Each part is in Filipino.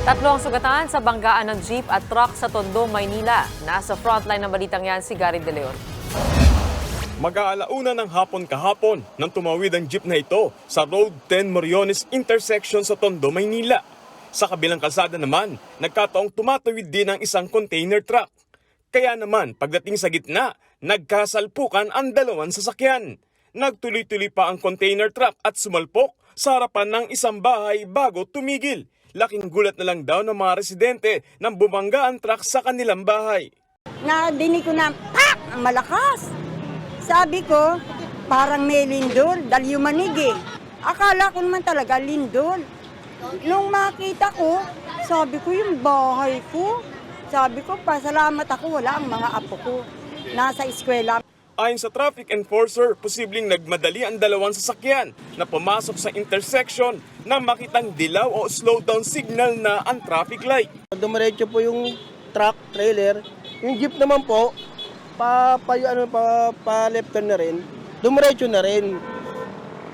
Tatlo ang sugatan sa banggaan ng jeep at truck sa Tondo, Maynila. Nasa frontline ng balitang yan si Gary De Leon. Mag-aalauna ng hapon kahapon nang tumawid ang jeep na ito sa Road 10 Moriones intersection sa Tondo, Maynila. Sa kabilang kalsada naman, nagkataong tumatawid din ang isang container truck. Kaya naman, pagdating sa gitna, nagkasalpukan ang dalawang sasakyan. Nagtuloy-tuloy pa ang container truck at sumalpok sa harapan ng isang bahay bago tumigil. Laking gulat na lang daw ng mga residente nang bumangga ang truck sa kanilang bahay. Nadinig ko na, pak! Ang malakas. Sabi ko, parang may lindol, dahil yung manig eh. Akala ko naman talaga lindol. Nung makita ko, sabi ko yung bahay ko. Sabi ko, pasalamat ako, wala ang mga apo ko. Nasa eskwela. Ayon sa traffic enforcer, posibleng nagmadali ang dalawang sasakyan na pumasok sa intersection nang makitang dilaw o slowdown signal na ang traffic light. Dumiretso po yung truck, trailer. Yung jeep naman po, pa-left turn na rin. Dumiretso na rin.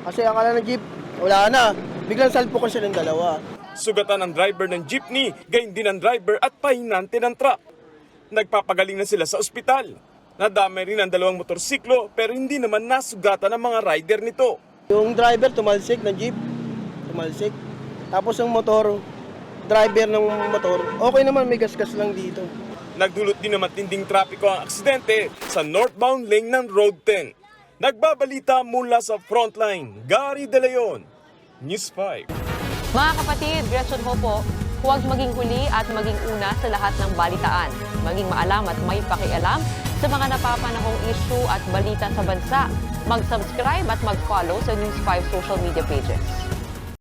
Kasi akala ng jeep, wala na. Biglang salpukan siya ng dalawa. Sugatan ang driver ng jeepney, gayon din ang driver at pahinante ng truck. Nagpapagaling na sila sa ospital. Nadamay rin ang dalawang motorsiklo pero hindi naman nasugatan ang mga rider nito. Yung driver tumalsik ng jeep, tumalsik. Tapos yung motor, driver ng motor, okay naman, may gasgas lang dito. Nagdulot din ng matinding trapiko ang aksidente sa northbound lane ng Road 10. Nagbabalita mula sa frontline, Gary De Leon, News 5. Mga kapatid, Gretchen Ho po, huwag maging huli at maging una sa lahat ng balitaan. Maging maalam at may pakialam sa mga napapanahong issue at balita sa bansa. Mag-subscribe at mag-follow sa News 5 social media pages.